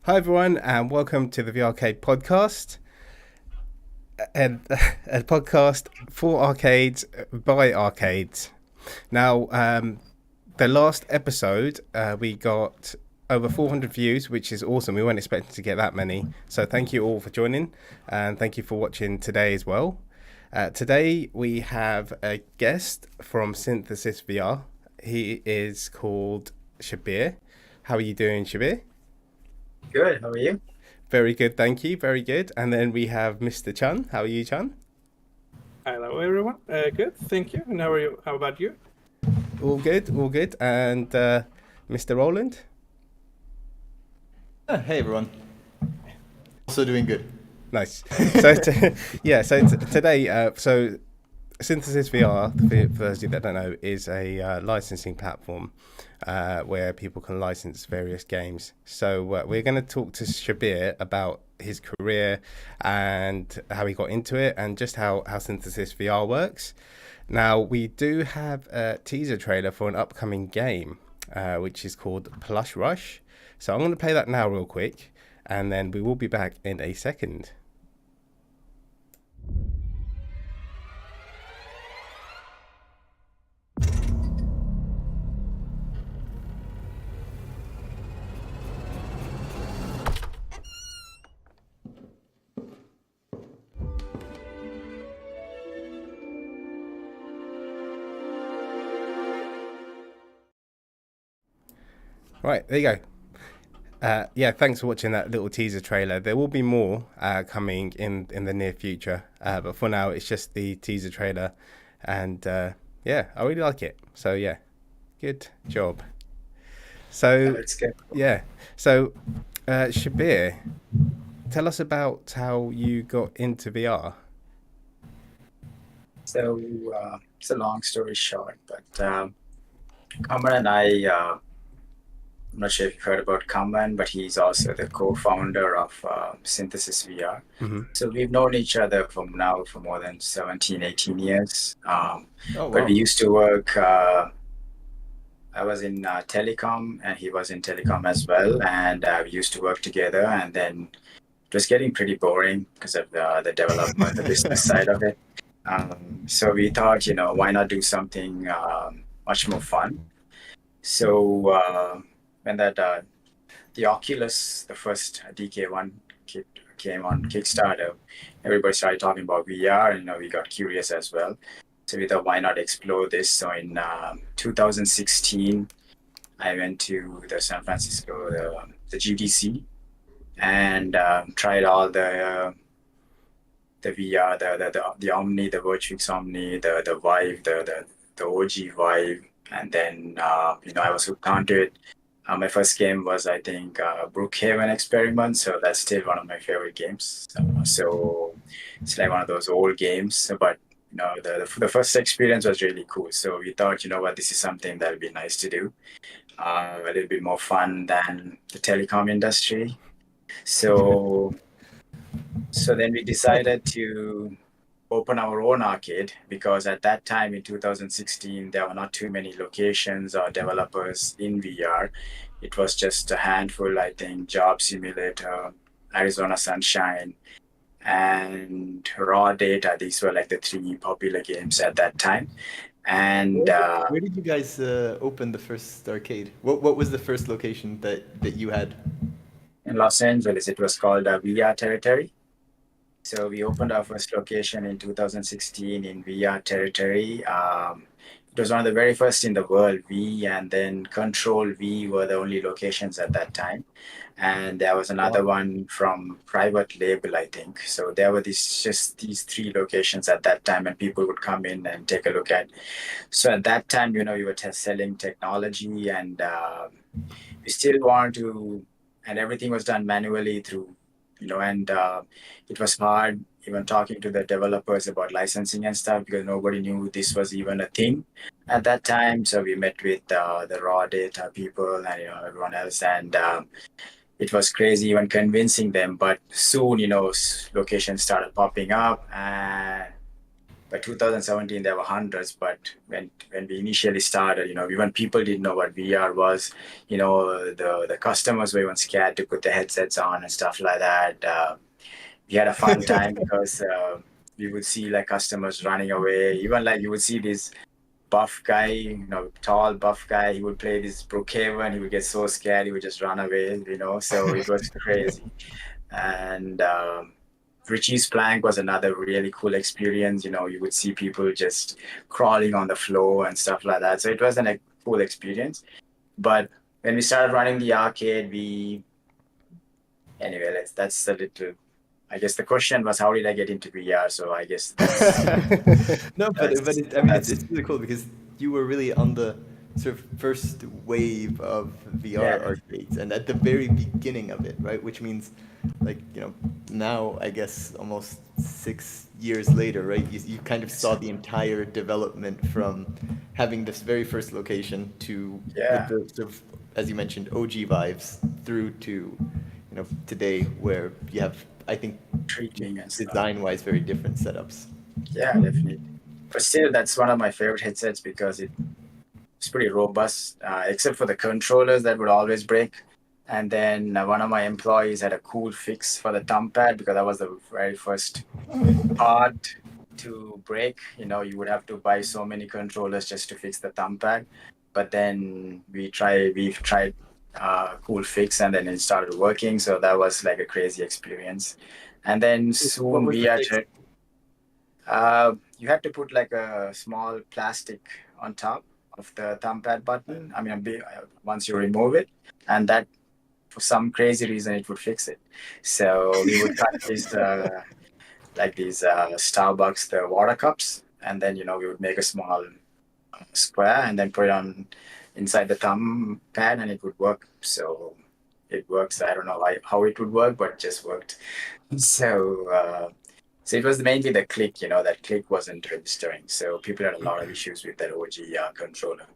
Hi everyone, and welcome to the VRCade Podcast, a podcast for arcades by arcades. Now, the last episode we got over 400 views, which is awesome. We weren't expecting to get that many, so thank you all for joining, and thank you for watching today as well. Today we have a guest from SynthesisVR. He is called Shabeer. How are you doing, Shabeer? Good. How are you? Very good, thank you. Very good. And then we have Mr. Chun. How are you, Chun? Hello, everyone. Good, thank you. And how are you? How about you? All good, all good. And Mr. Roland? Hey, everyone. Also doing good. Nice. So, today, so SynthesisVR, for those of you that don't know, is a licensing platform where people can license various games. So we're going to talk to Shabeer about his career and how he got into it and just how SynthesisVR works. Now, we do have a teaser trailer for an upcoming game, which is called Plush Rush. So I'm going to play that now real quick, and then we will be back in a second. Right, there you go. Thanks for watching that little teaser trailer. There will be more coming in the near future, but for now it's just the teaser trailer, and I really like it. So yeah, good job. So Let's get. Shabeer, tell us about how you got into VR. So it's a long story short, but Kaman and I. I'm not sure if you've heard about Kaman, but he's also the co-founder of SynthesisVR. Mm-hmm. So we've known each other for more than 17, 18 years. Wow. But we used to work. I was in telecom, and he was in telecom as well, and we used to work together. And then it was getting pretty boring because of the development, the business side of it. So we thought, why not do something much more fun? So when the Oculus, the first DK1 kit came on Kickstarter, everybody started talking about VR, and we got curious as well. So we thought, why not explore this? So in 2016, I went to the San Francisco, the GDC, and tried all the VR, the Omni, the Virtuix Omni, the Vive, the OG Vive, and then I was hooked onto it. My first game was, I think, Brookhaven Experiment, so that's still one of my favorite games. So it's like one of those old games, but the first experience was really cool. So we thought, this is something that would be nice to do, a little bit more fun than the telecom industry. So then we decided to open our own arcade, because at that time in 2016 there were not too many locations or developers in VR. It was just a handful, I think. Job Simulator, Arizona Sunshine, and Raw Data. These were like the three popular games at that time. And where did you guys open the first arcade? What was the first location that you had? In Los Angeles, it was called VR Territory. So we opened our first location in 2016 in VR Territory. It was one of the very first in the world. V and then Control V were the only locations at that time. And there was another one from Private Label, I think. So there were these three locations at that time, and people would come in and take a look at. So at that time, we were selling technology, and we still wanted to, and everything was done manually through, and it was hard even talking to the developers about licensing and stuff, because nobody knew this was even a thing at that time. So we met with the Raw Data people and everyone else, and it was crazy even convincing them. But soon, locations started popping up, and by 2017 there were hundreds. But when we initially started, even people didn't know what VR was. The customers were even scared to put the headsets on and stuff like that. We had a fun time because we would see like customers running away. Even like you would see this buff guy, tall buff guy. He would play this Brookhaven. He would get so scared he would just run away. So it was crazy. And Richie's Plank was another really cool experience. You would see people just crawling on the floor and stuff like that. So it was a cool experience. But when we started running the arcade, that's a little. I guess the question was, how did I get into VR? So I guess No, it's really cool because you were really on the sort of first wave of VR arcades and at the very beginning of it, right? Which means, like, now I guess almost 6 years later, right? You kind of saw the entire development from having this very first location to with the sort of, as you mentioned, OG vibes through to today where you have, I think, design-wise, very different setups. Yeah, definitely. But still, that's one of my favorite headsets because it's pretty robust, except for the controllers that would always break. And then one of my employees had a cool fix for the thumb pad because that was the very first part to break. You would have to buy so many controllers just to fix the thumb pad. But then we've tried cool fix and then it started working. So that was like a crazy experience. And then soon you had to put like a small plastic on top of the thumb pad button. Once you remove it, and that for some crazy reason it would fix it. So we would cut these Starbucks, the water cups, and then we would make a small square and then put it on inside the thumb pad and it would work. So it works. I don't know how it would work, but it just worked. So it was mainly the click, that click wasn't registering. So people had a lot of issues with that OG controller.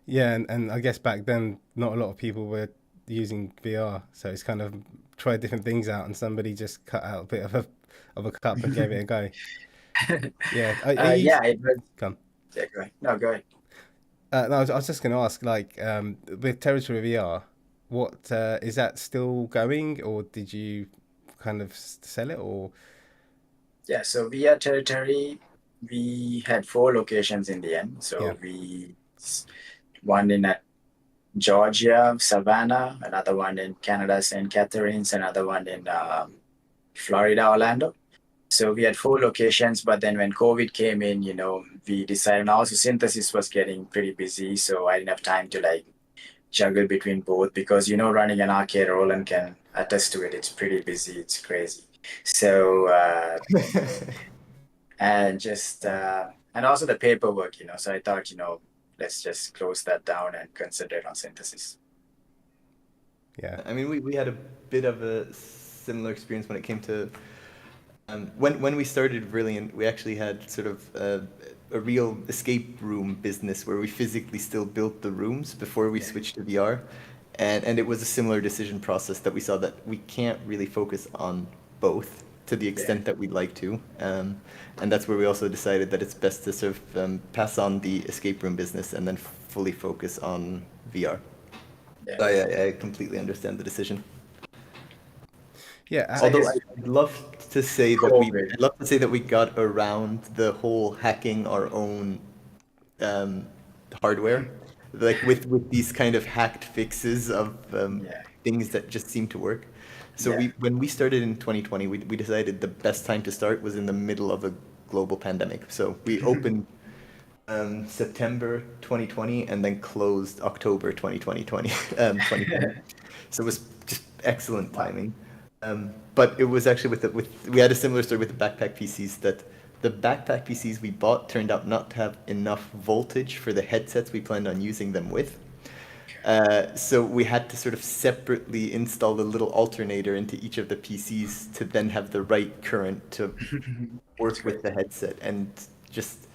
Yeah, and I guess back then not a lot of people were using VR, so it's kind of tried different things out and somebody just cut out a bit of a cup and gave it a go. Yeah. It was. Come. Yeah, go ahead. No, go ahead. No, I was just going to ask, like, with Territory VR, what is that still going, or did you kind of sell it, or? Yeah, so VR Territory, we had 4 locations in the end. So one in Georgia, Savannah, another one in Canada, St. Catharines, another one in Florida, Orlando. So we had 4 locations, but then when COVID came in, we decided, and also Synthesis was getting pretty busy, so I didn't have time to juggle between both because, running an arcade, Roland can attest to it. It's pretty busy. It's crazy. So, and also the paperwork, so I thought, let's just close that down and concentrate on Synthesis. Yeah. I mean, we had a bit of a similar experience when it came to when we started Brilliant. We actually had sort of a real escape room business where we physically still built the rooms before we switched to VR, and it was a similar decision process that we saw that we can't really focus on both to the extent that we'd like to, and that's where we also decided that it's best to sort of pass on the escape room business and then fully focus on VR. Yeah. So I completely understand the decision. Yeah. Although I'd love to say that we got around the whole hacking our own hardware, like with these kind of hacked fixes of things that just seem to work. So when we started in 2020, we decided the best time to start was in the middle of a global pandemic. So we opened September 2020 and then closed October 2020. So it was just excellent timing. But it was actually we had a similar story with the backpack PCs, that the backpack PCs we bought turned out not to have enough voltage for the headsets we planned on using them with. So we had to sort of separately install a little alternator into each of the PCs to then have the right current to work with the headset. And just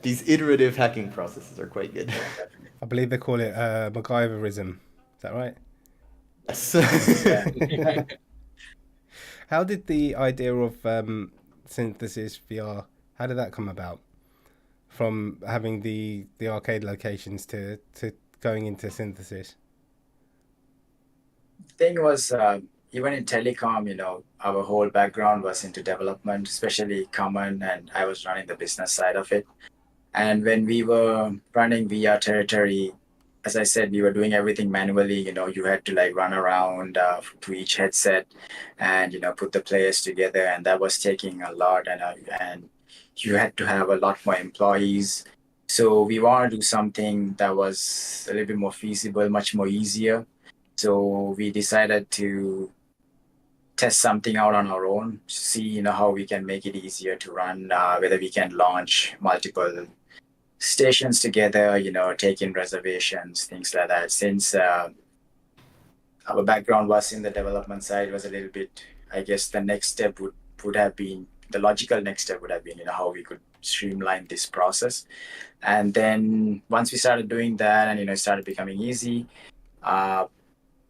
these iterative hacking processes are quite good. I believe they call it MacGyverism. Is that right? Yes. How did the idea of SynthesisVR How did that come about? From having the arcade locations to going into Synthesis? Thing was, even in telecom, our whole background was into development, especially common, and I was running the business side of it. And when we were running VR territory, as I said, we were doing everything manually. You had to like run around to each headset and put the players together, and that was taking a lot. And you had to have a lot more employees. So we want to do something that was a little bit more feasible, much more easier. So we decided to test something out on our own, see how we can make it easier to run, whether we can launch multiple stations together, take in reservations, things like that. Since our background was in the development side, was a little bit, I guess the next step would have been, the logical next step would have been, how we could streamline this process. And then once we started doing that and, it started becoming easy,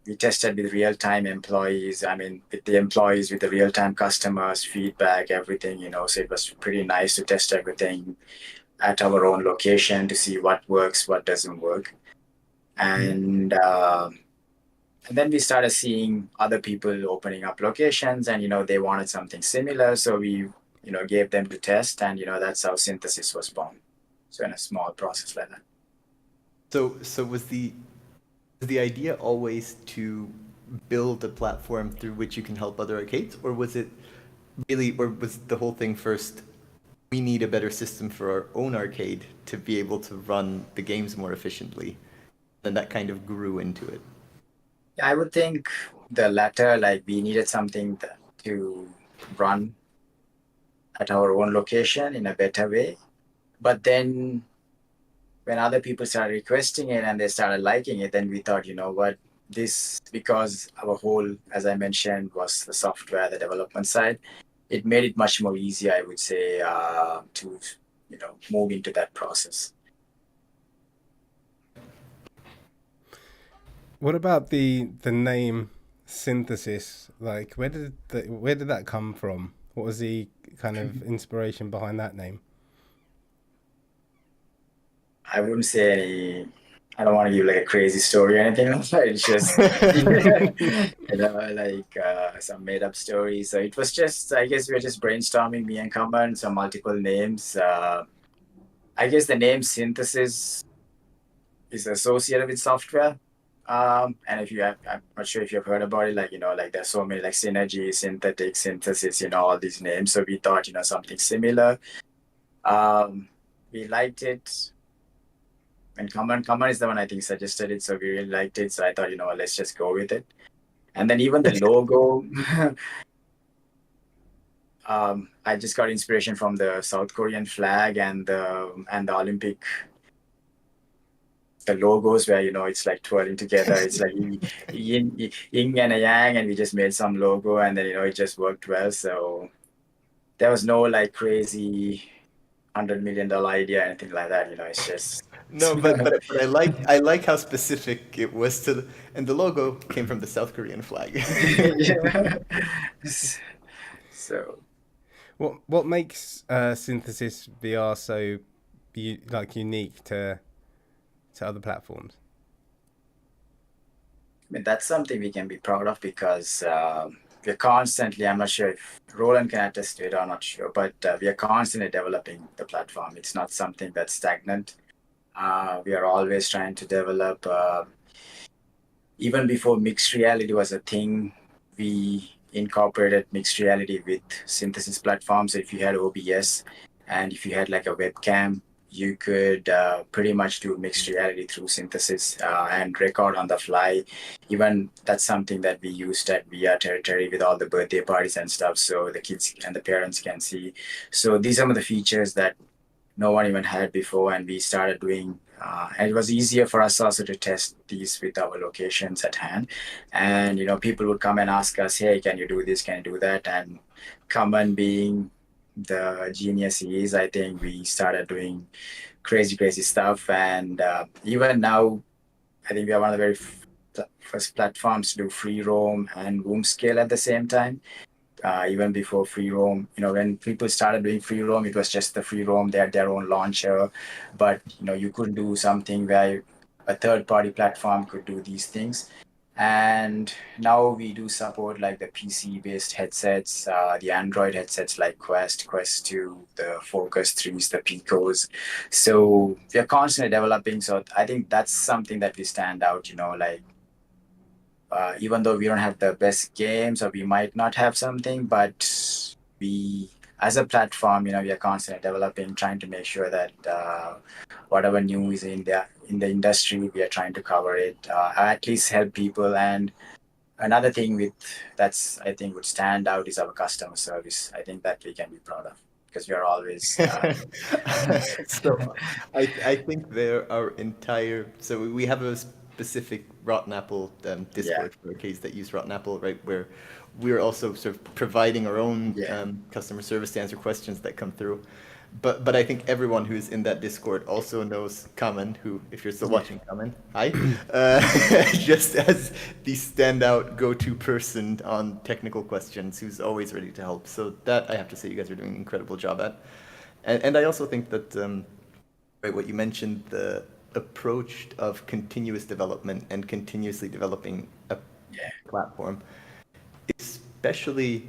we tested with real-time employees. I mean, with the employees, with the real-time customers, feedback, everything, so it was pretty nice to test everything at our own location to see what works, what doesn't work. And then we started seeing other people opening up locations and, they wanted something similar. So we, gave them to test and, that's how Synthesis was born. So in a small process like that. So was the idea always to build a platform through which you can help other arcades, or was it really, or was the whole thing first, we need a better system for our own arcade to be able to run the games more efficiently? Then that kind of grew into it. I would think the latter, like we needed something to run at our own location in a better way. But then when other people started requesting it and they started liking it, then we thought, because our whole, as I mentioned, was the software, the development side, it made it much more easier, I would say, to, move into that process. What about the name Synthesis? Like, where did that come from? What was the kind of inspiration behind that name? I wouldn't say any. I don't want to give like a crazy story or anything like that. It's just, some made up story. So it was just, I guess we were just brainstorming, me and Kaman, some multiple names. I guess the name Synthesis is associated with software. And I'm not sure if you've heard about it, there's so many like synergy, synthetic, synthesis, all these names. So we thought, something similar. We liked it. And Kaman is the one I think suggested it, so we really liked it. So I thought, let's just go with it. And then even the logo, I just got inspiration from the South Korean flag and the Olympic, the logos where it's like twirling together. It's like yin and a yang, and we just made some logo, and then it just worked well. So there was no like crazy $100 million idea or anything like that. It's just. No, but I like how specific it was and the logo came from the South Korean flag. So, what makes Synthesis VR so unique to other platforms? I mean, that's something we can be proud of because we're constantly, I'm not sure if Roland can attest to it, I'm not sure, but we are constantly developing the platform. It's not something that's stagnant. We are always trying to develop. Even before mixed reality was a thing, we incorporated mixed reality with Synthesis platforms. So if you had OBS and if you had like a webcam, you could pretty much do mixed reality through Synthesis and record on the fly. Even that's something that we used at VR territory with all the birthday parties and stuff, so the kids and the parents can see. So these are some of the features that no one even had before, and we started doing, and it was easier for us also to test these with our locations at hand. And, people would come and ask us, hey, can you do this? Can you do that? And Kaman being the genius he is, I think we started doing crazy stuff. And even now, I think we are one of the very first platforms to do free roam and room scale at the same time. even before free roam. When people started doing free roam, it was just the free roam. They had their own launcher, but you could do something where a third-party platform could do these things. And now we do support like the PC-based headsets, the Android headsets like Quest 2, the Focus 3s, the Picos. So we are constantly developing. So I think that's something that we stand out, like even though we don't have the best games or we might not have something, but we, as a platform, we are constantly developing, trying to make sure that whatever new is in the industry, we are trying to cover it, at least help people. And another thing that's I think would stand out is our customer service. I think that we can be proud of because we are always. So I think so we have a specific Rotten Apple Discord for arcades that use Rotten Apple, right? Where we're also sort of providing our own customer service to answer questions that come through. But I think everyone who's in that Discord also knows Kamen, who, if you're still watching, Kamen, hi, just as the standout go-to person on technical questions, who's always ready to help. So that I have to say, you guys are doing an incredible job at. And I also think that right, what you mentioned, the approach of continuous development and continuously developing a platform, especially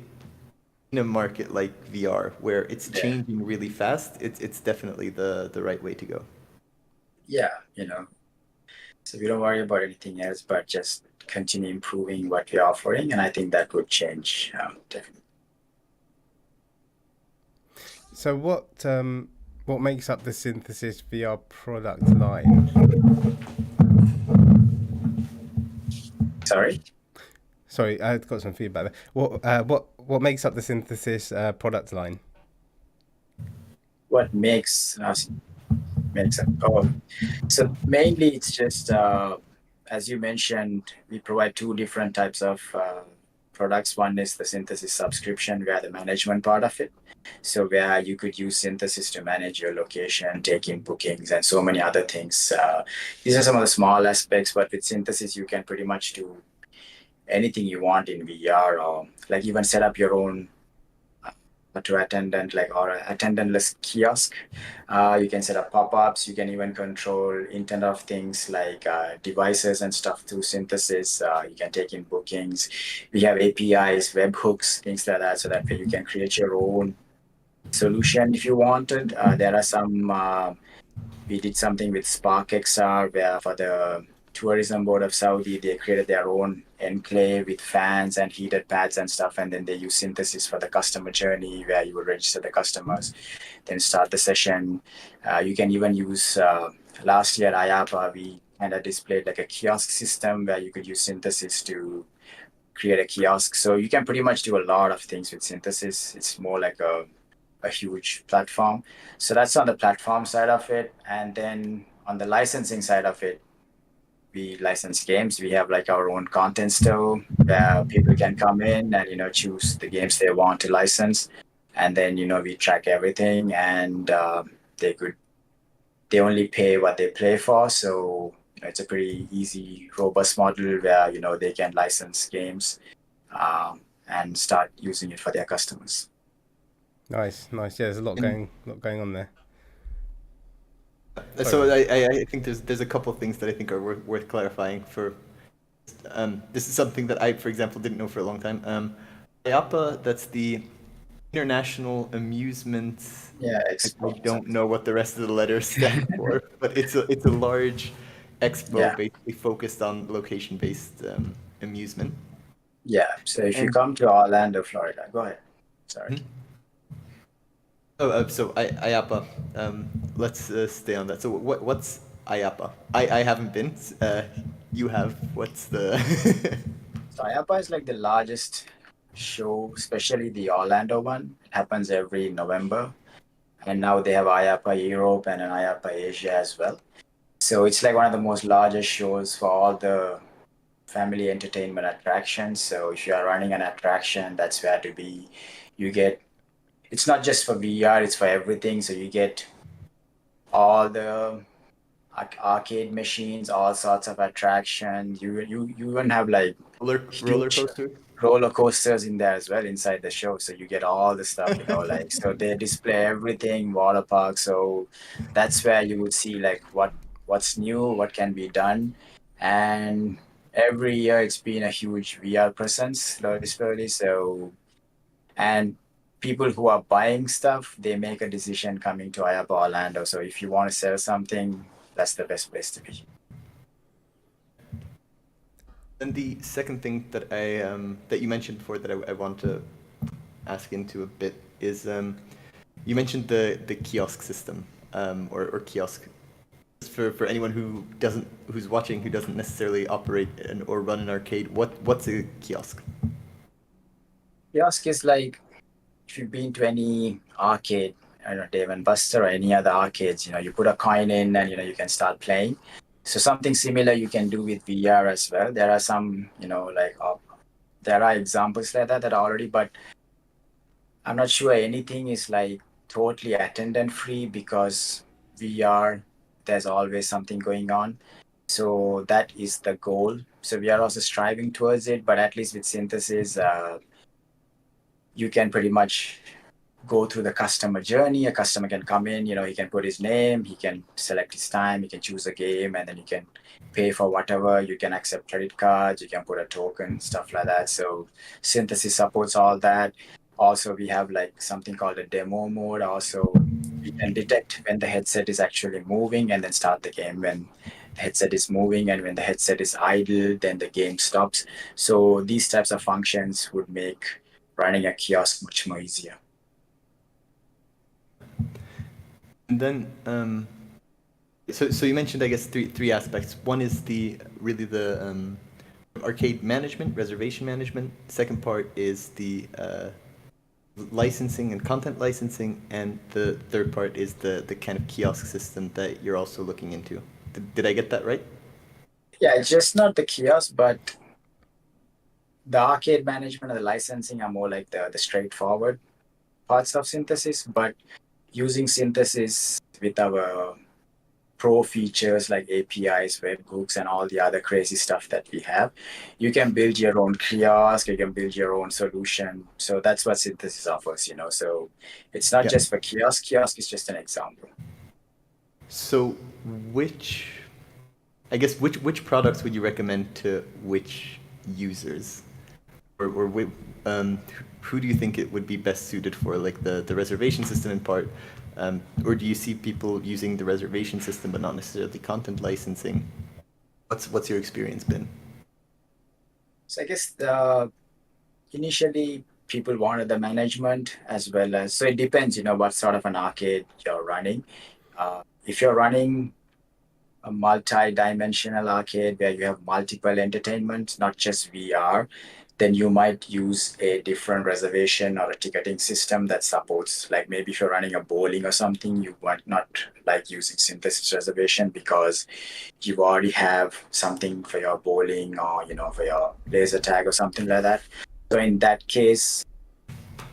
in a market like VR where it's changing really fast, it's definitely the right way to go. Yeah, so we don't worry about anything else, but just continue improving what we're offering, and I think that would change definitely. So what makes up the SynthesisVR product line? Sorry, I got some feedback there. What makes up the Synthesis product line? What makes up? So mainly it's just as you mentioned, we provide two different types of products. One is the Synthesis subscription, where the management part of it. So where you could use Synthesis to manage your location, take in bookings, and so many other things. These are some of the small aspects, but with Synthesis, you can pretty much do anything you want in VR, or like even set up your own to attendant, or an attendantless kiosk. You can set up pop-ups. You can even control Internet of Things like devices and stuff through Synthesis. You can take in bookings. We have APIs, webhooks, things like that, so that way you can create your own solution if you wanted. There are some. We did something with Spark XR where for the tourism board of Saudi, they created their own enclave with fans and heated pads and stuff, and then they use Synthesis for the customer journey where you would register the customers, then start the session. You can even use last year IAPA, we kind of displayed like a kiosk system where you could use Synthesis to create a kiosk. So you can pretty much do a lot of things with Synthesis. It's more like a huge platform. So that's on the platform side of it. And then on the licensing side of it, we license games. We have like our own content store where people can come in and choose the games they want to license, and then we track everything, and they only pay what they play for. So it's a pretty easy, robust model where they can license games and start using it for their customers. Nice. Yeah, there's a lot going on there. So I think there's a couple of things that I think are worth clarifying. This is something that I, for example, didn't know for a long time. IAPA, that's the International Amusement. Yeah, I don't know what the rest of the letters stand for, but it's a large expo basically focused on location-based amusement. Yeah. So if you come to Orlando, Florida, go ahead. Sorry. So IAPA, let's stay on that. So what's IAPA? I haven't been. You have. What's the? So IAPA is like the largest show, especially the Orlando one. It happens every November, and now they have IAPA Europe and an IAPA Asia as well. So it's like one of the most largest shows for all the family entertainment attractions. So if you are running an attraction, that's where to be. It's not just for VR, it's for everything. So you get all the arcade machines, all sorts of attractions. You even have like roller coasters. roller coasters in there as well inside the show. So you get all the stuff, like, so they display everything, water park. So that's where you would see like what's new, what can be done. And every year it's been a huge VR presence, slowly. So, and people who are buying stuff, they make a decision coming to IAPA Orlando. So if you want to sell something, that's the best place to be. And the second thing that that you mentioned before that I want to ask into a bit is you mentioned the kiosk system or kiosk. For anyone who's watching who doesn't necessarily operate or run an arcade, what's a kiosk? Kiosk is like, if you've been to any arcade, I don't know, Dave and Buster or any other arcades, you put a coin in and you can start playing. So something similar you can do with VR as well. There are some, there are examples like that already, but I'm not sure anything is like totally attendant free, because VR, there's always something going on. So that is the goal. So we are also striving towards it, but at least with Synthesis, you can pretty much go through the customer journey. A customer can come in, he can put his name, he can select his time, he can choose a game, and then you can pay for whatever. You can accept credit cards, you can put a token, stuff like that. So Synthesis supports all that. Also, we have like something called a demo mode. Also, we can detect when the headset is actually moving and then start the game when the headset is moving, and when the headset is idle, then the game stops. So these types of functions would make running a kiosk much more easier. And then, so you mentioned, I guess, three aspects. One is the arcade management, reservation management. Second part is the licensing and content licensing, and the third part is the kind of kiosk system that you're also looking into. Did I get that right? Yeah, it's just not the kiosk, but the arcade management and the licensing are more like the straightforward parts of Synthesis, but using Synthesis with our pro features like APIs, webhooks, and all the other crazy stuff that we have, you can build your own kiosk, you can build your own solution. So that's what Synthesis offers, So it's not just for kiosk. Kiosk is just an example. So which products would you recommend to which users? Or who do you think it would be best suited for, like the reservation system in part? Or do you see people using the reservation system but not necessarily content licensing? What's your experience been? So I guess initially people wanted the management as well as, so it depends, what sort of an arcade you're running. If you're running a multi-dimensional arcade where you have multiple entertainments, not just VR, then you might use a different reservation or a ticketing system that supports, like maybe if you're running a bowling or something, you might not like using Synthesis reservation because you already have something for your bowling or, for your laser tag or something like that. So in that case,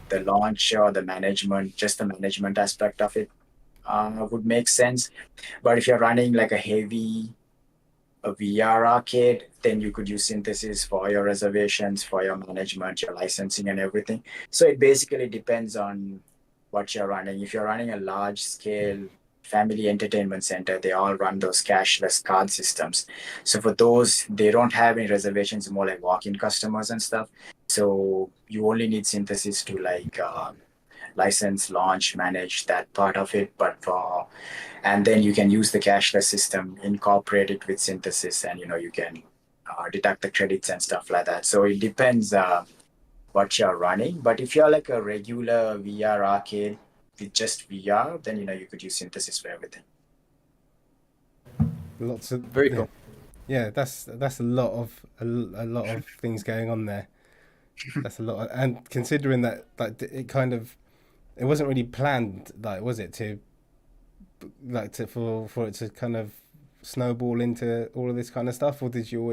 the launch or the management, just the management aspect of it would make sense. But if you're running like a VR arcade, then you could use Synthesis for your reservations, for your management, your licensing, and everything. So it basically depends on what you're running. If you're running a large scale family entertainment center, they all run those cashless card systems. So for those, they don't have any reservations, more like walk-in customers and stuff. So you only need Synthesis to like license, launch, manage that part of it. And then you can use the cashless system, incorporate it with Synthesis, and you can deduct the credits and stuff like that. So it depends what you're running. But if you're like a regular VR arcade with just VR, then you could use Synthesis for everything. Lots of very cool. Yeah, that's a lot of things going on there. That's a lot, and considering that like it wasn't really planned, like was it for it to kind of snowball into all of this kind of stuff, or did you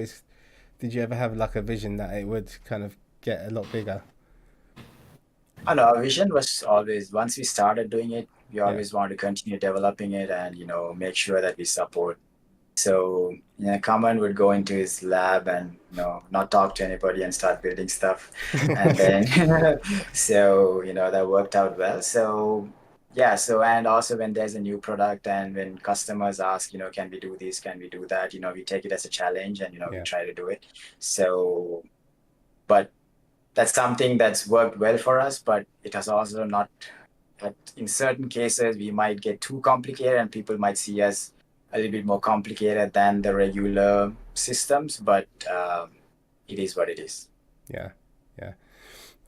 ever have like a vision that it would kind of get a lot bigger? I know our vision was always, once we started doing it, we always wanted to continue developing it and make sure that we support So, Kaman would go into his lab and, not talk to anybody and start building stuff. And then, so, that worked out well. So, yeah. So, and also when there's a new product and when customers ask, can we do this? Can we do that? We take it as a challenge and, we Yeah. try to do it. So, but that's something that's worked well for us, but it has also not, in certain cases, we might get too complicated and people might see us a little bit more complicated than the regular systems, but it is what it is. Yeah.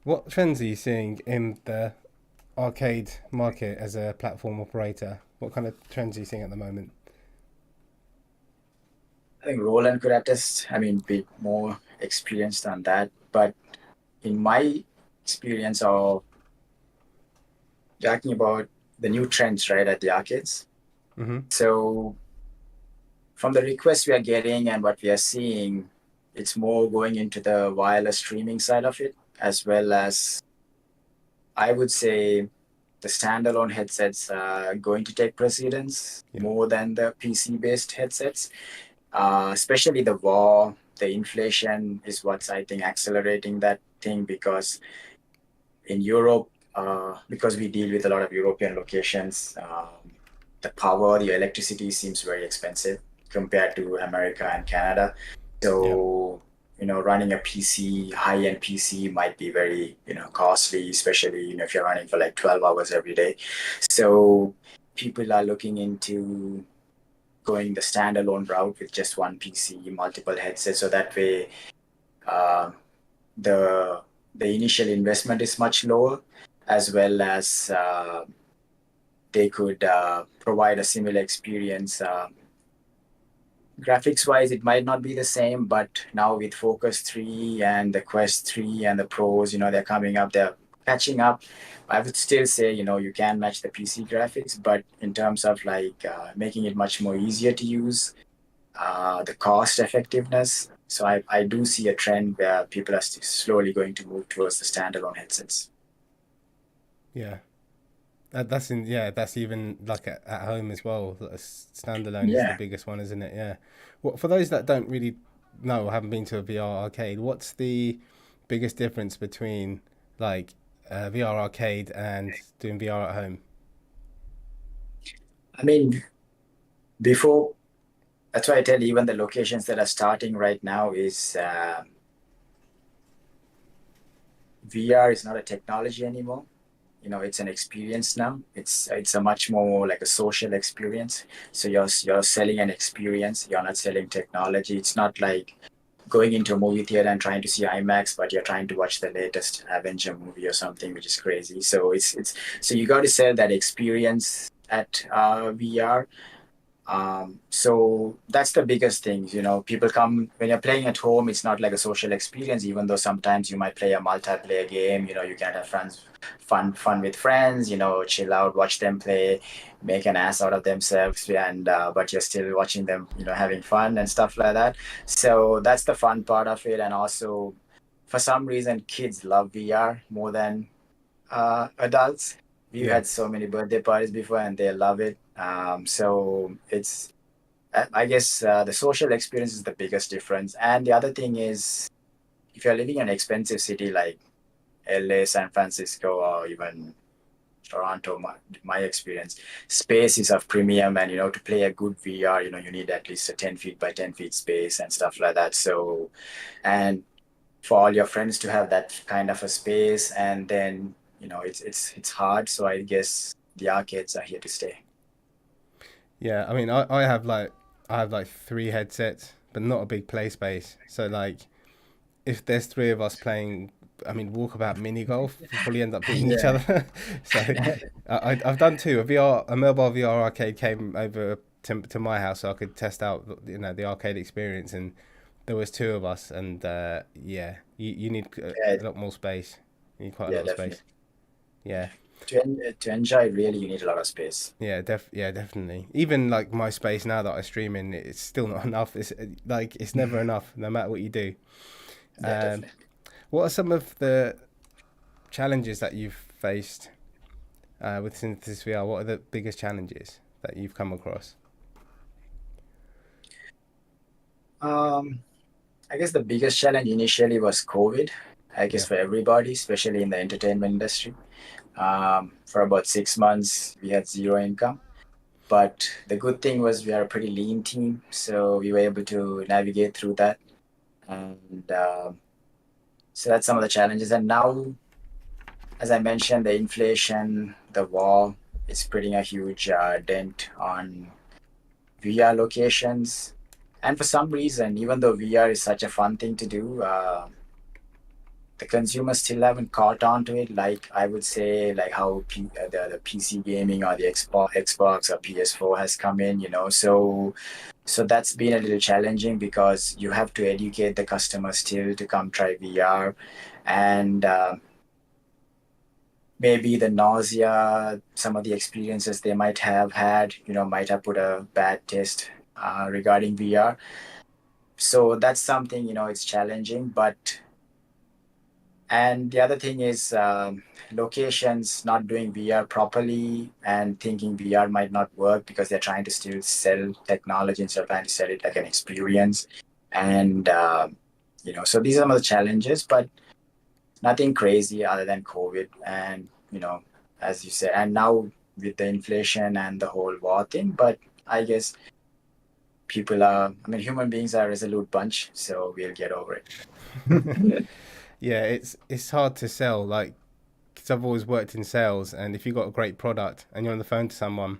What trends are you seeing in the arcade market as a platform operator? What kind of trends are you seeing at the moment? I think Roland could attest, be more experienced on that, but in my experience of talking about the new trends, right, at the arcades. Mm-hmm. So from the requests we are getting and what we are seeing, it's more going into the wireless streaming side of it, as well as, I would say, the standalone headsets are going to take precedence more than the PC-based headsets. Especially the war, the inflation is what's, I think, accelerating that thing, because in Europe, because we deal with a lot of European locations, the power, the electricity seems very expensive compared to America and Canada. So, running a PC, high-end PC might be very, costly, especially, if you're running for like 12 hours every day. So people are looking into going the standalone route with just one PC, multiple headsets. So that way, the initial investment is much lower, as well as they could provide a similar experience. Graphics wise, it might not be the same, but now with Focus 3 and the Quest 3 and the Pros, they're coming up, they're catching up. I would still say, you can match the PC graphics, but in terms of like making it much more easier to use, the cost effectiveness. So I do see a trend where people are slowly going to move towards the standalone headsets. Yeah. That's even like at home as well. Standalone is the biggest one, isn't it? Yeah. Well, for those that don't really know or haven't been to a VR arcade, what's the biggest difference between like VR arcade and doing VR at home? Before, that's why I tell you, even the locations that are starting right now is VR is not a technology anymore. It's an experience now. It's a much more like a social experience. So you're selling an experience. You're not selling technology. It's not like going into a movie theater and trying to see IMAX, but you're trying to watch the latest Avenger movie or something, which is crazy. So so you got to sell that experience at VR. So that's the biggest thing. People come when you're playing at home. It's not like a social experience, even though sometimes you might play a multiplayer game. You can have fun with friends. Chill out, watch them play, make an ass out of themselves, and but you're still watching them. Having fun and stuff like that. So that's the fun part of it. And also, for some reason, kids love VR more than adults. We've had so many birthday parties before, and they love it. So it's, I guess, the social experience is the biggest difference. And the other thing is, if you're living in an expensive city like LA, San Francisco, or even Toronto, my experience, space is of premium, and to play a good VR, you need at least a 10 feet by 10 feet space and stuff like that. So, and for all your friends to have that kind of a space, and then it's hard. So I guess the arcades are here to stay. Yeah, I have like 3 headsets, but not a big play space. So like, if there's 3 of us playing, walkabout mini golf, we'll probably end up beating each other. So I've done 2. A mobile VR arcade came over to my house, so I could test out the arcade experience, and there was 2 of us, and you need a lot more space. You need quite a lot of space. Yeah. To enjoy, really, you need a lot of space. Yeah, definitely. Even like my space now that I stream in, it's still not enough. It's like it's never enough, no matter what you do. Definitely. What are some of the challenges that you've faced with SynthesisVR? What are the biggest challenges that you've come across? Um, I guess the biggest challenge initially was COVID. I guess for everybody, especially in the entertainment industry. For about 6 months, we had zero income. But the good thing was we are a pretty lean team, so we were able to navigate through that. And so that's some of the challenges. And now, as I mentioned, the inflation, the war, is putting a huge dent on VR locations. And for some reason, even though VR is such a fun thing to do, the consumers still haven't caught on to it. Like I would say, like how the PC gaming or the Xbox or PS4 has come in, so that's been a little challenging because you have to educate the customer still to come try VR, and maybe the nausea, some of the experiences they might have had, might have put a bad taste regarding VR. So that's something, it's challenging, but. And the other thing is locations not doing VR properly and thinking VR might not work because they're trying to still sell technology instead of trying to sell it like an experience. And, so these are some of the challenges, but nothing crazy other than COVID. And, as you said, and now with the inflation and the whole war thing, but I guess human beings are a resolute bunch, so we'll get over it. Yeah, it's hard to sell, like, because I've always worked in sales, and if you've got a great product and you're on the phone to someone,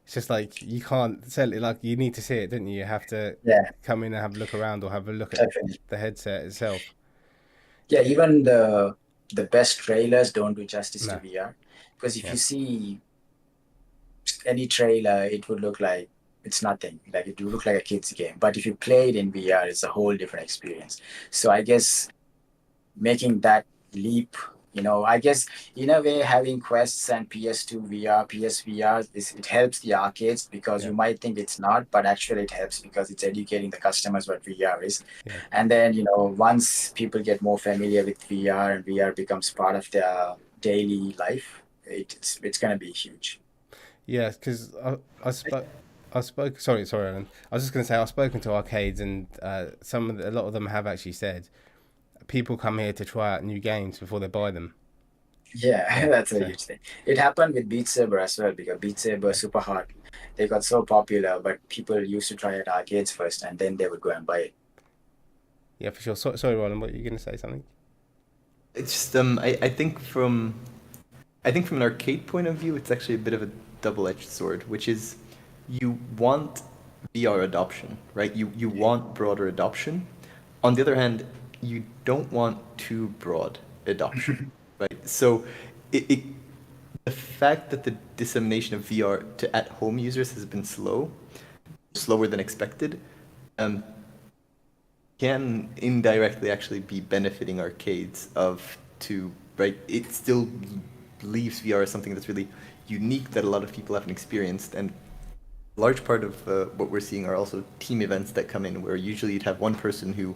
it's just like you can't sell it. Like, you need to see it, don't you? You have to come in and have a look around or have a look at the headset itself. Yeah, even the best trailers don't do justice to VR, because if you see any trailer, it would look like it's nothing. Like it would look like a kid's game. But if you play it in VR, it's a whole different experience. So I guess making that leap, I guess in a way having Quests and PS2 VR, PSVR, it helps the arcades because you might think it's not, but actually it helps because it's educating the customers what VR is. And then, once people get more familiar with VR and VR becomes part of their daily life, it's going to be huge. Yeah, because I spoke. Sorry, Alan. I was just going to say I've spoken to arcades, and a lot of them have actually said people come here to try out new games before they buy them. Yeah, that's a huge thing. It happened with Beat Saber as well because Beat Saber super hard. They got so popular, but people used to try at arcades first, and then they would go and buy it. Yeah, for sure. Sorry, Roland, what are you going to say? Something? It's just I think from an arcade point of view, it's actually a bit of a double-edged sword, which is you want VR adoption, right? You want broader adoption. On the other hand, you don't want too broad adoption, right? So the fact that the dissemination of VR to at-home users has been slower than expected, can indirectly actually be benefiting arcades right? It still leaves VR as something that's really unique that a lot of people haven't experienced, and a large part of what we're seeing are also team events that come in where usually you'd have one person who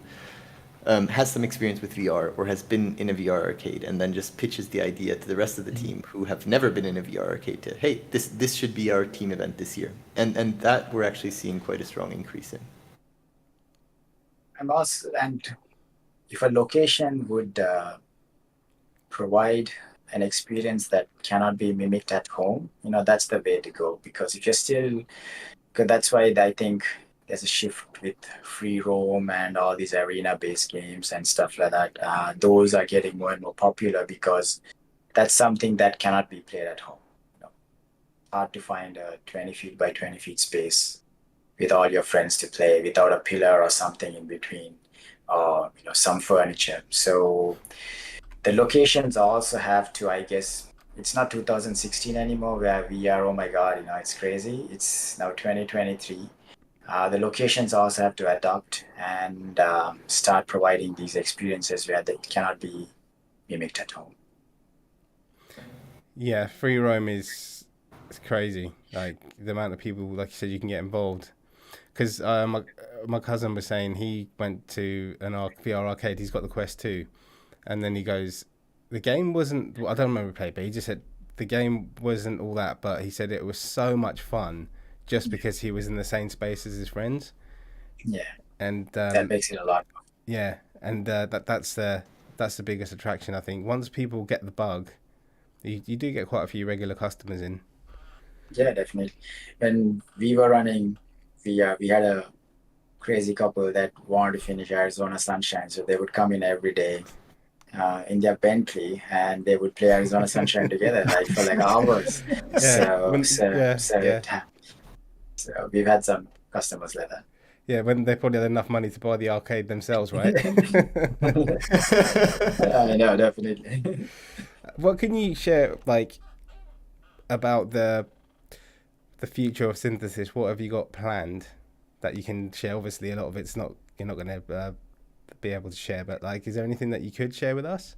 has some experience with VR or has been in a VR arcade and then just pitches the idea to the rest of the team who have never been in a VR arcade to, hey, this should be our team event this year. And that we're actually seeing quite a strong increase in. And if a location would provide an experience that cannot be mimicked at home, that's the way to go. Because if you're still, because that's why I think there's a shift with free roam and all these arena-based games and stuff like that. Those are getting more and more popular because that's something that cannot be played at home. Hard to find a 20 feet by 20 feet space with all your friends to play without a pillar or something in between, or some furniture. So the locations also have to, I guess, it's not 2016 anymore where we are, oh my God, it's crazy. It's now 2023. The locations also have to adapt and start providing these experiences where they cannot be mimicked at home. Yeah, free roam it's crazy. Like the amount of people, like you said, you can get involved. Because my cousin was saying he went to an VR arcade. He's got the Quest 2, and then he goes, the game wasn't. I don't remember play, but he just said the game wasn't all that. But he said it was so much fun just because he was in the same space as his friends. Yeah. and that makes it a lot. yeah, and that's the biggest attraction, I think. Once people get the bug, you do get quite a few regular customers in. Yeah, definitely. When we were running VR, we had a crazy couple that wanted to finish Arizona Sunshine, so they would come in every day in their Bentley, and they would play Arizona Sunshine together, like for like hours. Yeah, So we've had some customers like that. yeah, when they probably had enough money to buy the arcade themselves, right? I know, definitely. What can you share, like, about the future of Synthesis? What have you got planned that you can share? Obviously, a lot of it's not, you're not going to be able to share, but like, is there anything that you could share with us?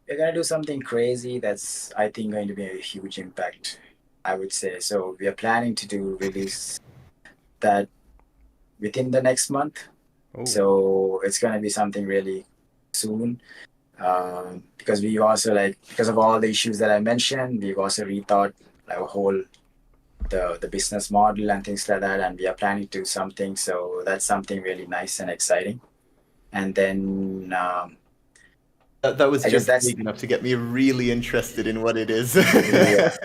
We're gonna do something crazy that's, I think, going to be a huge impact, I would say. So we are planning to release that within the next month. Ooh. So it's gonna be something really soon. Because we also, like, because of all the issues that I mentioned, we've also rethought like a whole the business model and things like that, and we are planning to do something. So that's something really nice and exciting. And then that was I guess just that's big enough to get me really interested in what it is. yeah.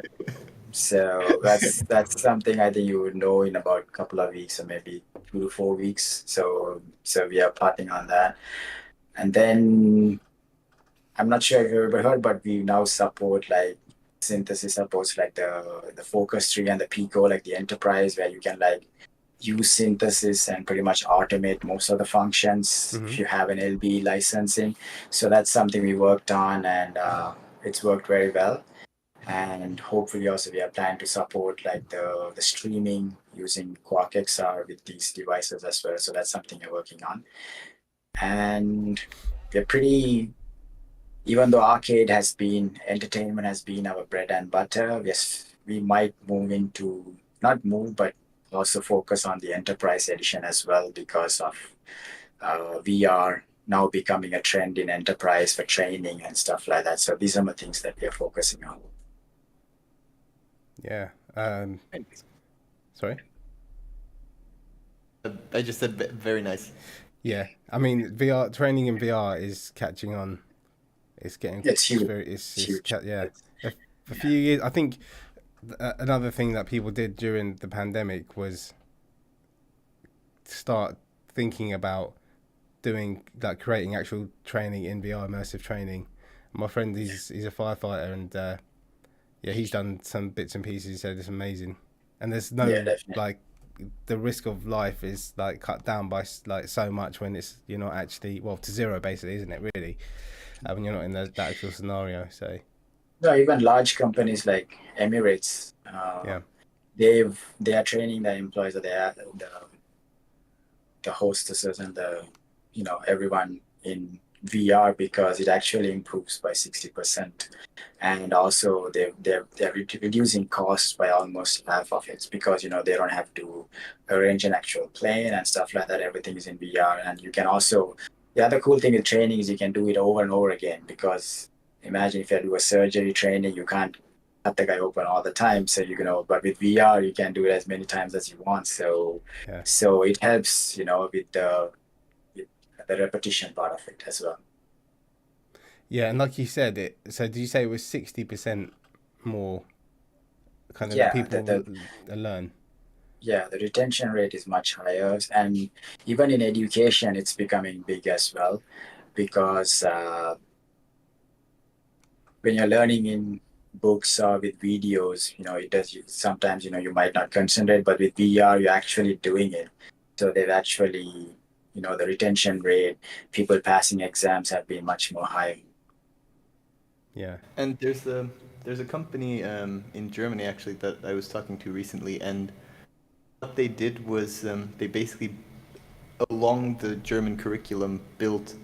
So that's something I think you would know in about a couple of weeks, or maybe 2 to 4 weeks. So we are plotting on that. And then I'm not sure if you've ever heard, but we now support, like, Synthesis supports like the focus tree and the Pico, like the enterprise, where you can like use Synthesis and pretty much automate most of the functions if you have an LB licensing. So that's something we worked on, and it's worked very well. And hopefully also we are planning to support like the streaming using Quark XR with these devices as well. So that's something we're working on. And we're pretty, even though entertainment has been our bread and butter, yes, we might move into, not move, but also focus on the enterprise edition as well, because of VR now becoming a trend in enterprise for training and stuff like that. So these are the things that we are focusing on. Yeah. Sorry? I just said very nice. Yeah. I mean, VR training in VR is catching on. It's getting. It's huge. It's huge. Yeah. A few years. I think another thing that people did during the pandemic was start thinking about creating actual training in VR, immersive training. My friend, he's a firefighter, and yeah, he's done some bits and pieces. He said it's amazing, and there's no like the risk of life is like cut down by like so much when you're not actually, well, to zero basically, isn't it? Really, when you're not in that actual scenario. So no, even large companies like Emirates, they are training their employees, or the hostesses and everyone in VR, because it actually improves by 60%, and also they're reducing costs by almost half of it, because they don't have to arrange an actual plane and stuff like that. Everything is in VR, and you can also, the other cool thing with training is you can do it over and over again, because imagine if you do a surgery training, you can't cut the guy open all the time, so but with VR you can do it as many times as you want, so it helps with the repetition part of it as well. Yeah, and like you said, so did you say it was 60% more kind of people learn? Yeah, the retention rate is much higher, and even in education it's becoming big as well, because when you're learning in books or with videos, it does, sometimes you might not concentrate, but with VR you're actually doing it. So they've actually, the retention rate, people passing exams have been much more high. Yeah. And there's a company in Germany actually that I was talking to recently, and what they did was they basically, along the German curriculum, built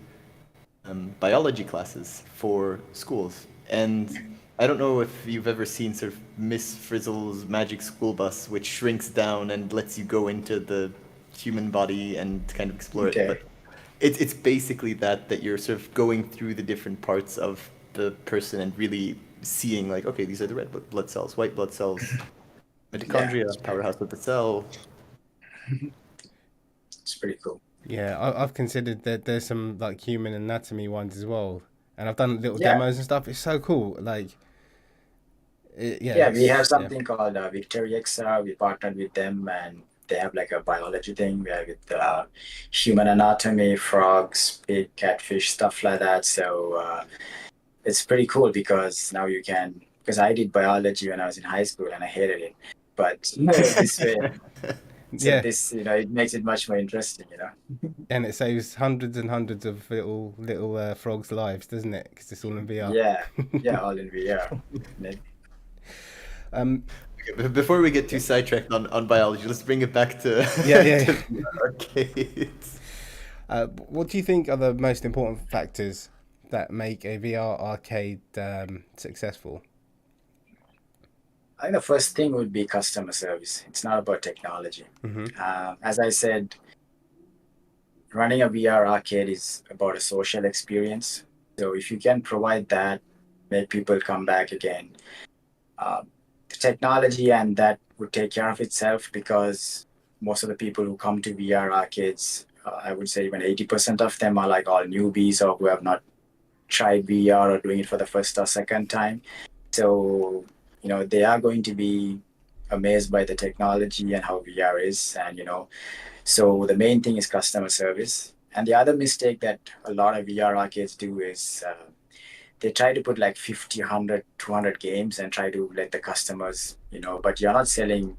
biology classes for schools. And I don't know if you've ever seen sort of Miss Frizzle's Magic School Bus, which shrinks down and lets you go into the human body and kind of explore it. But it's basically that you're sort of going through the different parts of the person and really seeing, like, okay, these are the red blood cells, white blood cells, mitochondria, powerhouse of the cell. pretty cool. Yeah, I've considered that there's some like human anatomy ones as well, and I've done little Yeah. demos and stuff. It's so cool. Like, Yeah, we have it's, something called Victory XR. We partnered with them, and they have like a biology thing where with human anatomy, frogs, pig, catfish, stuff like that. So it's pretty cool because now you can. Because I did biology when I was in high school and I hated it, but this way, so yeah, this it makes it much more interesting. and it saves hundreds and hundreds of little frogs' lives, doesn't it? Because it's all in VR. Yeah, all in VR. Okay, before we get too sidetracked on biology, let's bring it back to Yeah. to arcades. What do you think are the most important factors that make a VR arcade successful? I think the first thing would be customer service. It's not about technology. Mm-hmm. As I said, running a VR arcade is about a social experience. So if you can provide that, make people come back again. The technology and that would take care of itself because most of the people who come to VR arcades, I would say even 80% of them are like all newbies or who have not tried VR or doing it for the first or second time. So they are going to be amazed by the technology and how VR is. And, so the main thing is customer service. And the other mistake that a lot of VR arcades do is they try to put like 50, 100, 200 games and try to let the customers, but you're not selling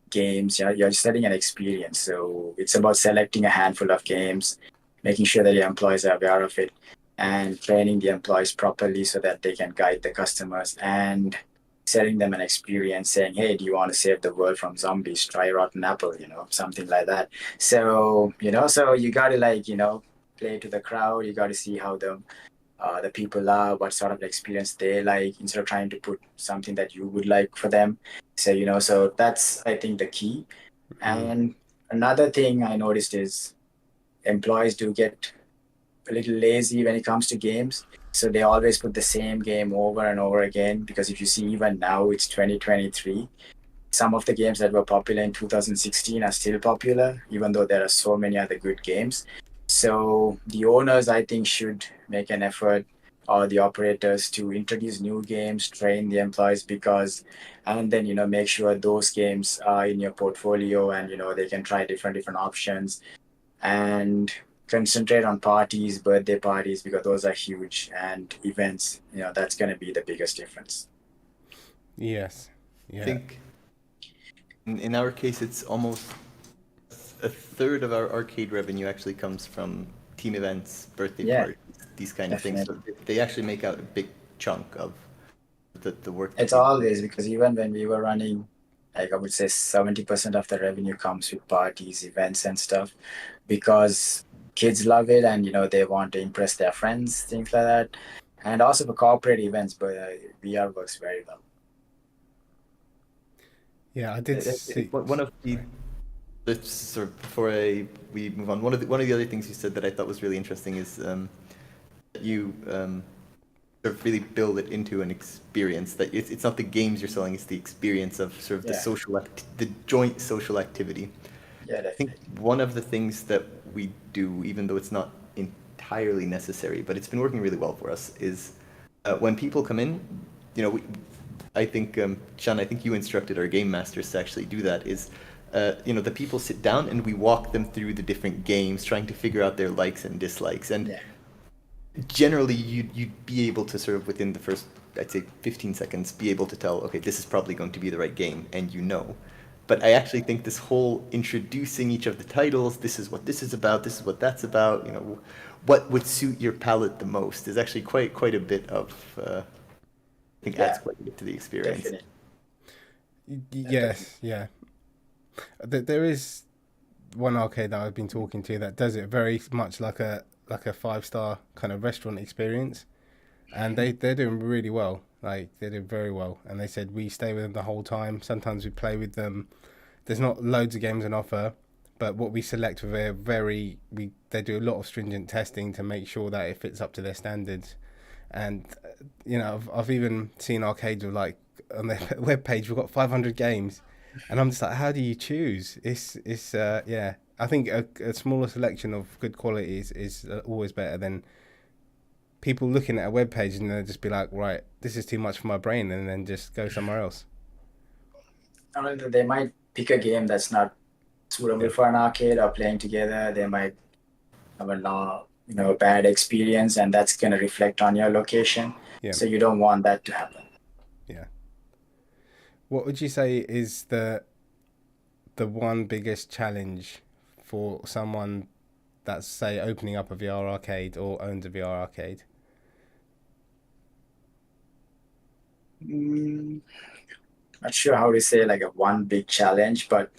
games, you're selling an experience. So it's about selecting a handful of games, making sure that your employees are aware of it, and training the employees properly so that they can guide the customers and selling them an experience saying, hey, do you want to save the world from zombies? Try Rotten Apple, something like that. So, so you got to play to the crowd. You got to see how the people are, what sort of experience they like, instead of trying to put something that you would like for them. So, so that's, I think, the key. And another thing I noticed is employees do get a little lazy when it comes to games. So they always put the same game over and over again, because if you see even now it's 2023, some of the games that were popular in 2016 are still popular, even though there are so many other good games. So the owners, I think, should make an effort, or the operators, to introduce new games, train the employees, and then make sure those games are in your portfolio, and they can try different options, and concentrate on parties, birthday parties, because those are huge, and events. That's going to be the biggest difference. Yes. Yeah. I think in our case, it's almost a third of our arcade revenue actually comes from team events, birthday parties, these kind of things. So they actually make out a big chunk of the work. It's always, because even when we were running, like I would say 70% of the revenue comes with parties, events and stuff, because kids love it, and they want to impress their friends, things like that. And also for corporate events, but VR works very well. Yeah, I did see one of the sort of, before we move on, one of the other things you said that I thought was really interesting is that you sort of really build it into an experience, that it's not the games you're selling, it's the experience of sort of the joint social activity. Yeah, definitely. I think one of the things that we do, even though it's not entirely necessary, but it's been working really well for us, is when people come in, I think, Sean, I think you instructed our game masters to actually do that, is the people sit down and we walk them through the different games, trying to figure out their likes and dislikes. And generally, you'd be able to sort of, within the first, I'd say 15 seconds, be able to tell, okay, this is probably going to be the right game, and But I actually think this whole introducing each of the titles, this is what this is about, this is what that's about, what would suit your palate the most, is actually quite a bit of, I think adds quite a bit to the experience. Definitely. Yes, yeah. There is one arcade that I've been talking to that does it very much like a 5-star kind of restaurant experience, and they're doing really well. Like, they did very well, and they said we stay with them the whole time. Sometimes we play with them. There's not loads of games on offer, but what we select with they do a lot of stringent testing to make sure that it fits up to their standards. And I've even seen arcades with, like, on their webpage, we've got 500 games, And I'm just like, how do you choose? It's yeah. I think a smaller selection of good quality is always better than people looking at a web page and they'll just be like, right, this is too much for my brain, and then just go somewhere else. Or they might pick a game that's not suitable for an arcade or playing together. They might have a bad experience, and that's going to reflect on your location. Yeah. So you don't want that to happen. Yeah. What would you say is the one biggest challenge for someone that's, say, opening up a VR arcade or owns a VR arcade? Not sure how to say like a one big challenge, but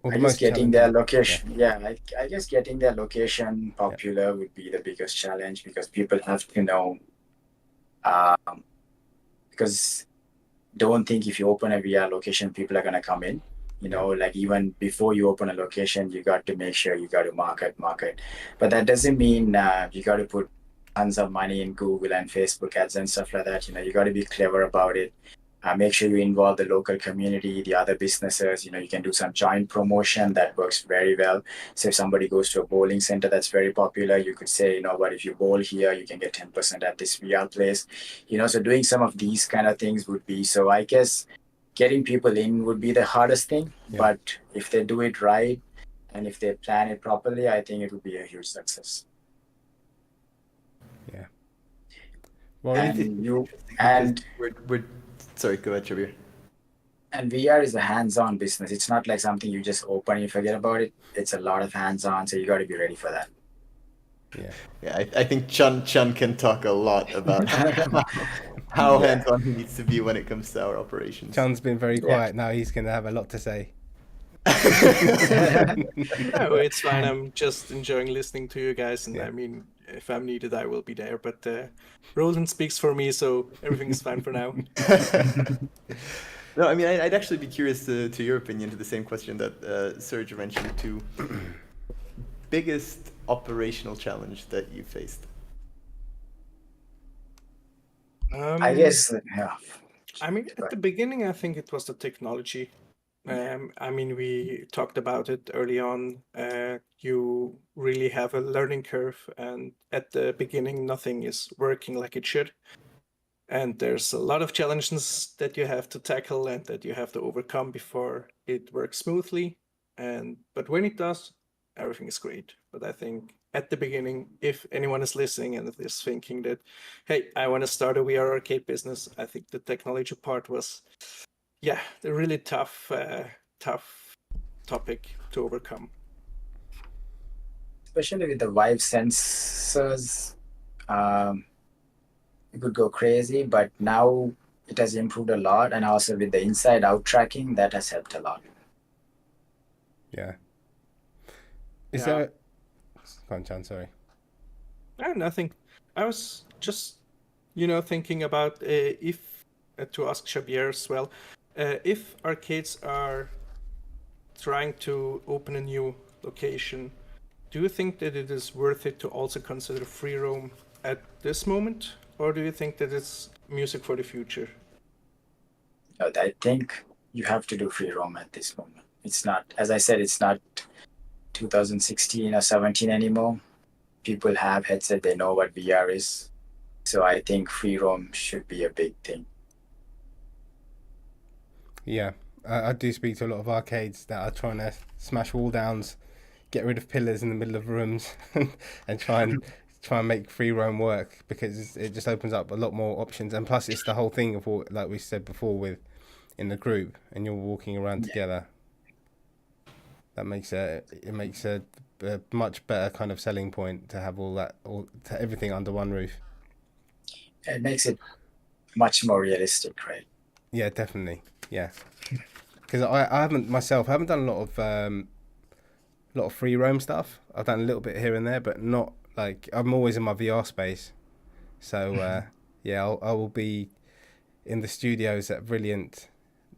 I guess getting their location. Yeah, I guess getting their location popular would be the biggest challenge, because people have to know. Because don't think if you open a VR location, people are gonna come in. Like even before you open a location, you got to make sure you got to market. But that doesn't mean you got to put tons of money in Google and Facebook ads and stuff like that. You got to be clever about it. Make sure you involve the local community, the other businesses. You can do some joint promotion that works very well. So if somebody goes to a bowling center that's very popular, you could say, but if you bowl here, you can get 10% at this VR place. So doing some of these kind of things would be, so I guess getting people in would be the hardest thing. Yeah. But if they do it right and if they plan it properly, I think it would be a huge success. Yeah. Well, we're sorry, go ahead, Shabeer. And VR is a hands-on business. It's not like something you just open and you forget about it. It's a lot of hands-on, so you got to be ready for that. Yeah. I think Chun can talk a lot about how hands-on he needs to be when it comes to our operations. Chun's been very quiet. Now he's going to have a lot to say. No, it's fine. I'm just enjoying listening to you guys, and I mean, if I'm needed, I will be there. But Roland speaks for me, so everything is fine for now. No, I mean, I'd actually be curious to your opinion to the same question that Serge mentioned too. Biggest operational challenge that you faced? I guess, yeah. I mean, at the beginning, I think it was the technology. I mean, we talked about it early on. You really have a learning curve, and at the beginning, nothing is working like it should. And there's a lot of challenges that you have to tackle and that you have to overcome before it works smoothly. But when it does, everything is great. But I think at the beginning, if anyone is listening and is thinking that, hey, I want to start a VR arcade business, I think the technology part was, a really tough topic to overcome. Especially with the Vive sensors, it could go crazy, but now it has improved a lot, and also with the inside-out tracking, that has helped a lot. Yeah. Is there? Go on, Chan, sorry. No, nothing. I was just, thinking about if to ask Shabeer as well. If arcades are trying to open a new location, do you think that it is worth it to also consider free roam at this moment? Or do you think that it's music for the future? I think you have to do free roam at this moment. It's not, as I said, it's not 2016 or 17 anymore. People have headset, they know what VR is. So I think free roam should be a big thing. Yeah, I do speak to a lot of arcades that are trying to smash wall downs, get rid of pillars in the middle of rooms, and try and make free roam work, because it just opens up a lot more options. And plus, it's the whole thing of what, like we said before, with in the group and you're walking around together. That makes a much better kind of selling point to have to everything under one roof. It makes it much more realistic, right? Yeah, definitely. Yeah, because I haven't done a lot of free roam stuff. I've done a little bit here and there, but not like, I'm always in my VR space. So I will be in the studios at Brilliant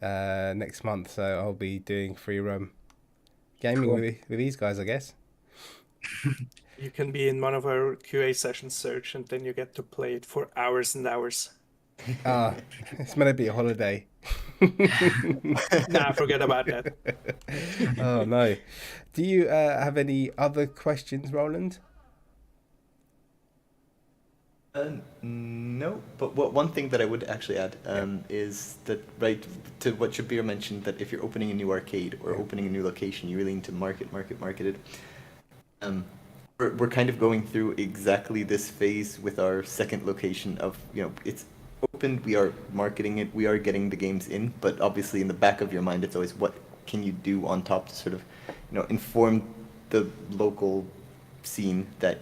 next month. So I'll be doing free roam gaming with these guys, I guess. You can be in one of our QA sessions, Serge, and then you get to play it for hours and hours. It's meant to be a holiday. Nah, forget about that. Oh no. Do you have any other questions, Roland? No, but one thing that I would actually add is that, right, to what Shabeer mentioned, that if you're opening a new arcade or opening a new location, you really need to market it. We're kind of going through exactly this phase with our second location of, it's opened, we are marketing it, we are getting the games in, but obviously in the back of your mind, it's always what can you do on top to sort of, inform the local scene that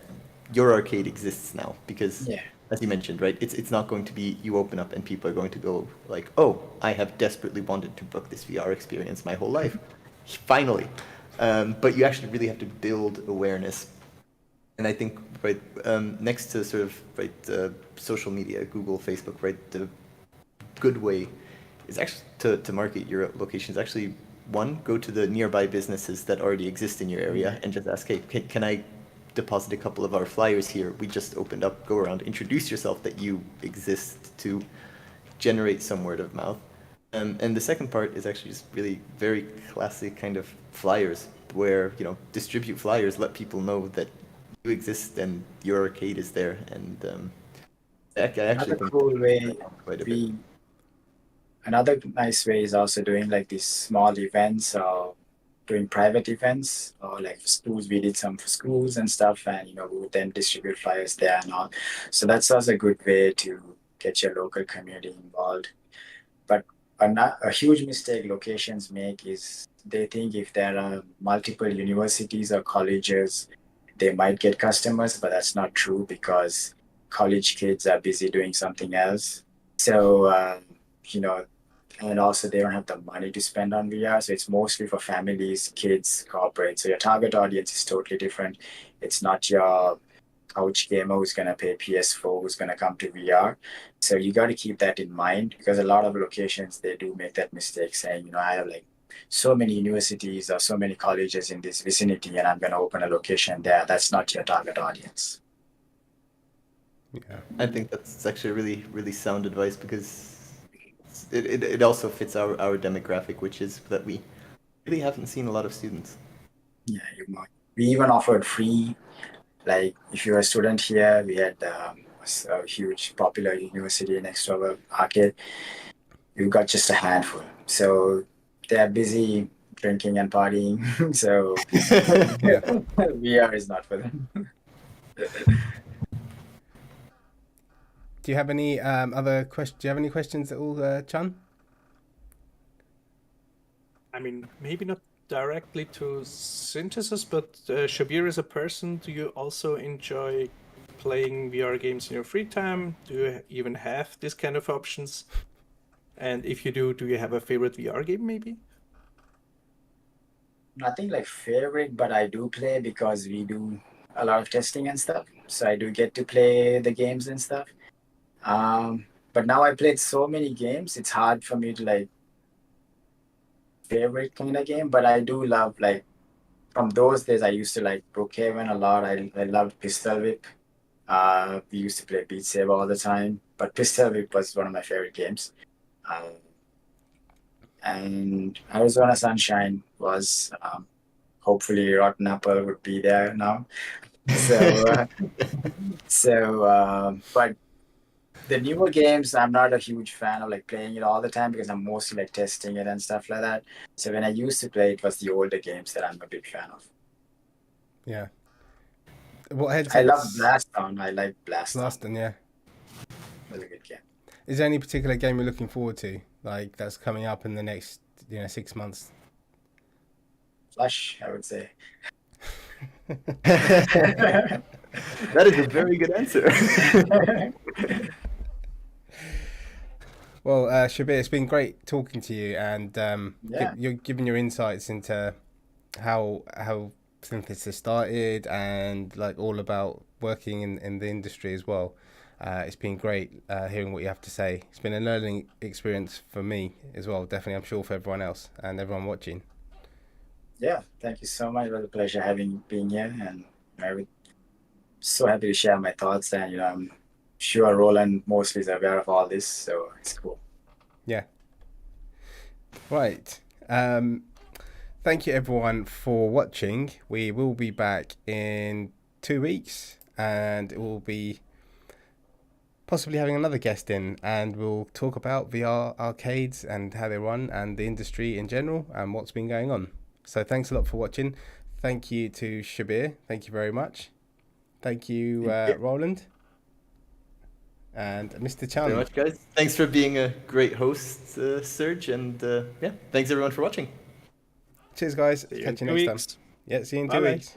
your arcade exists now, because as you mentioned, right, it's not going to be you open up and people are going to go like, oh, I have desperately wanted to book this VR experience my whole life, finally. But you actually really have to build awareness. And I think, right, next to sort of, right, social media, Google, Facebook, right, the good way is actually to market your location is actually, one, go to the nearby businesses that already exist in your area and just ask, hey, can I deposit a couple of our flyers here? We just opened up, go around, introduce yourself that you exist, to generate some word of mouth. And the second part is actually just really very classic kind of flyers, where, distribute flyers, let people know that you exist and your arcade is there. And I actually think cool way quite a bit. Another nice way is also doing like these small events or doing private events, or like for schools. We did some for schools and stuff, and we would then distribute flyers there and all. So that's also a good way to get your local community involved. But a huge mistake locations make is they think if there are multiple universities or colleges, they might get customers, but that's not true, because college kids are busy doing something else. So, and also they don't have the money to spend on VR. So it's mostly for families, kids, corporate. So your target audience is totally different. It's not your couch gamer who's going to pay PS4 who's going to come to VR. So you got to keep that in mind, because a lot of locations, they do make that mistake saying, I have like so many universities or so many colleges in this vicinity and I'm going to open a location there. That's not your target audience. Yeah, I think that's actually really, really sound advice, because it also fits our demographic, which is that we really haven't seen a lot of students. Yeah, we even offered free, like if you're a student here, we had a huge popular university next to our arcade. We've got just a handful. So they're busy drinking and partying. So yeah. VR is not for them. Do you have any other questions? Do you have any questions at all, Chun? I mean, maybe not directly to Synthesis, but Shabeer as a person, do you also enjoy playing VR games in your free time? Do you even have this kind of options? And if you do you have a favorite VR game maybe? Nothing like favorite, but I do play because we do a lot of testing and stuff. So I do get to play the games and stuff. But now I played so many games, it's hard for me to like favorite kind of game. But I do love, like, from those days I used to like Brookhaven a lot. I loved Pistol Whip. We used to play Beat Saber all the time, but Pistol Whip was one of my favorite games. And Arizona Sunshine was, hopefully Rotten Apple would be there now. But the newer games, I'm not a huge fan of like playing it all the time, because I'm mostly like testing it and stuff like that. So when I used to play, it was the older games that I'm a big fan of. Yeah. What headsets? I love Blaston. I like Blaston. Blaston, yeah. That's a good game. Is there any particular game you're looking forward to, like that's coming up in the next 6 months? Flush, I would say. That is a very good answer. Well, Shabeer, it's been great talking to you, and you're giving your insights into how Synthesis started, and like all about working in the industry as well. It's been great hearing what you have to say. It's been a learning experience for me as well, definitely. I'm sure for everyone else and everyone watching. Yeah, thank you so much. It was a pleasure being here, and I'm so happy to share my thoughts. And I'm sure Roland mostly is aware of all this, so it's cool. Yeah. Right. Thank you everyone for watching. We will be back in 2 weeks, and it will be possibly having another guest in, and we'll talk about VR arcades and how they run and the industry in general and what's been going on. So thanks a lot for watching. Thank you to Shabeer. Thank you very much. Thank you, Roland. And Mr. Chan. Very much, guys. Thanks for being a great host, Serge. And thanks everyone for watching. Cheers, guys. Catch you next time. Yeah, see you in 2 weeks.